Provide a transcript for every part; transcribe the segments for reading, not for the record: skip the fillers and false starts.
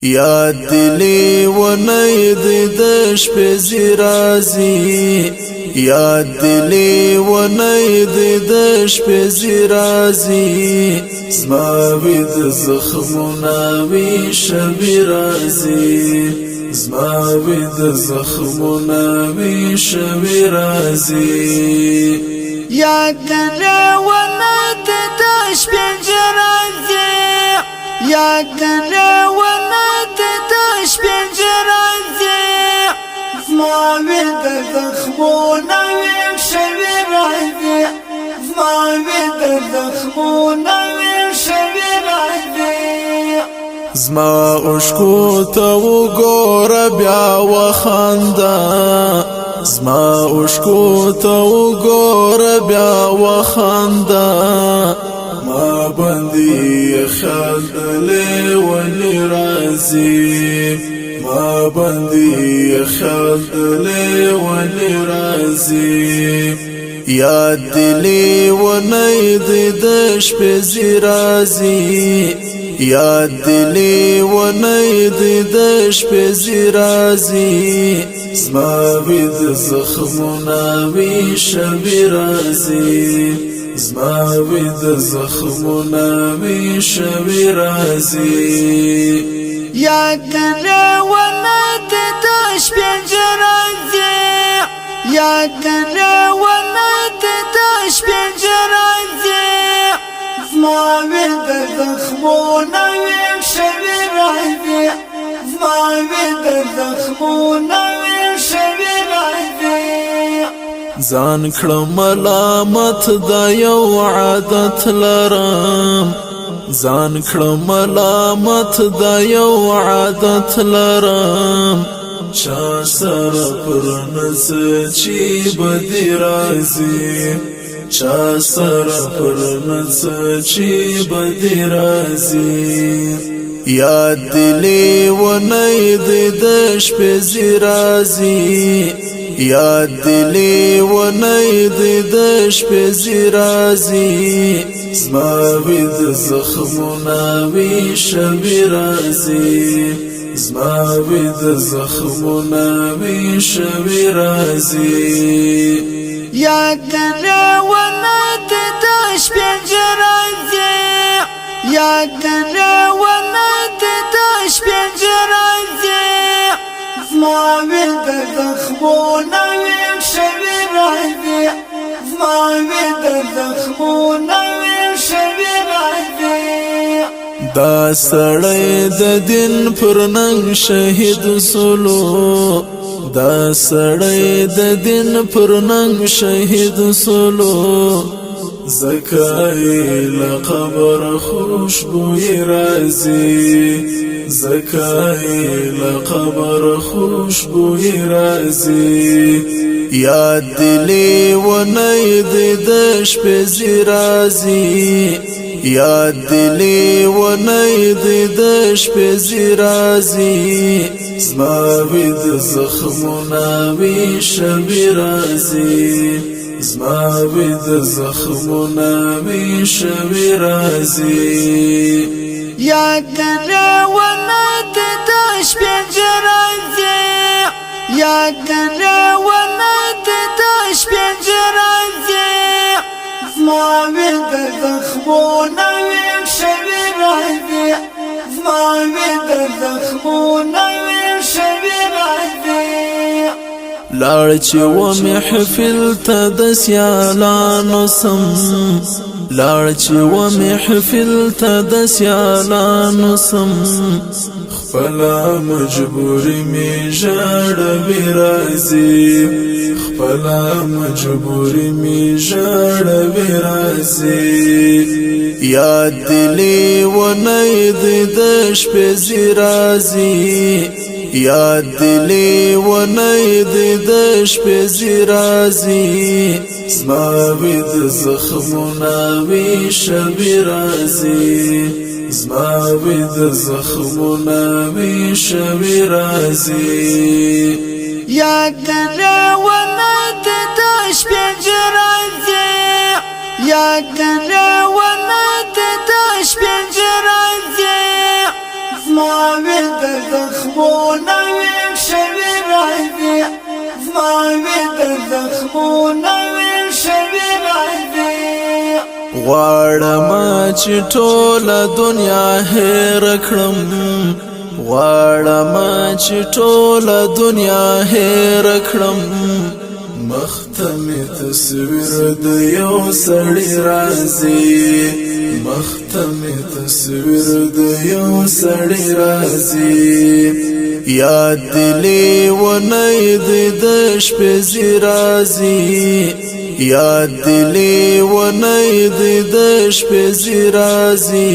یاد دلی و نید دش پزی رازی یاد دلی و نید دش پزی رازی زما بید زخمونا وی شبی رازی زما بید زخمونا وی شبی رازی یاد دلی و نید دش پزی رازی یاد دلی و دش بنجرازي زما بيد زخمونا ويمشي رازي زما بيد زخمونا ويمشي رازي زما اشکو تا وګوره بیا وخاندا زما اشکو تا وګوره بیا وخاندا ما باندې خیال دلې ولې راځي ما باندې خیال دلې ولې راځي یاد دلې ونې د شپې زیرازي یاد دلې ونې د شپې زیرازي زما بيد زخمونا وی شبي رازي زما بيد زخمونا وی شبي رازي یاد دلی و نید دش بنجرازي یاد دلی و نید دش بنجرازي زما بيد زخمونا ويمشي رازي زما بيد زخمونا ويمشي رازي ځان کړم ملامت دا یو عادت لرم ځان کړم ملامت دا یو عادت لرم چا سره پر نس چې بدی راځي چا سره پر نس چې بدی راځي یاد دلی و نید د شپې زیرازي یاد دلی و نید د شپې زیرازي زما بيد زخمونا وی شبي رازي زما بيد زخمونا وی شبي رازي یاد دلی و نید دش بنجرازي یاد دلی و نید دش بنجرازي زما بيد زخمونا ويمشي رازي زما بيد زخمونا ويمشي رازي دا سړی د دین پر ننګ شهید سولو دا سړی د دین پر ننګ شهید سولو زکای لقبر خوشبوی رازی زکای لقبر خوشبوی رازی یاد دلی و نید د شپې زیرازي یاد دلی و نید د شپې زیرازي زما بيد زخمونا وی شبي رازي زما بيد زخمونا وی شبي رازي یاد دلی و نید دش بنجرازي یاد دلی و نید دش بنجرازي زما بيد زخمونا ويمشي رازي زما بيد زخمونا ويمشي رازي لاړ چې و محفل ته د سیالانو سم لاړ چې و محفل ته د سیالانو سم خپلا مجبوری می ژړوي راځي خپلا مجبوری می ژړوي راځي یاد دلی و نید د شپې زیرازي یاد دلی و نید د شپې زیرازي زما بيد زخمونا وی شبي رازي زما بيد زخمونا وی شبي رازي یاد دلی و نید دش بنجرازي یاد دلی و نید دش بنجرازي زما وید زخمونه ویل شوی راځي زما وید زخمونه ویل شوی راځي غواړم چې ټوله دنیا هېر کړم غواړم چې ټوله دنیا هېر کړم مختمې تصویر د یو سړی راځي مختمې تصویر د یو سړی راځي یاد دلی ونی د شپې راځي یاد دلی ونی د شپې راځي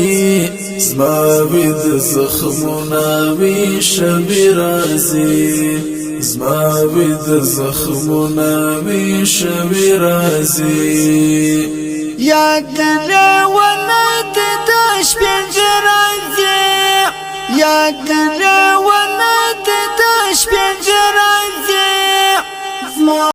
زما وید زخمونه وی شبی راځي زما وید زخمونه وی شبی راځي یاد دلی ونی د شپې راځي یاد دلی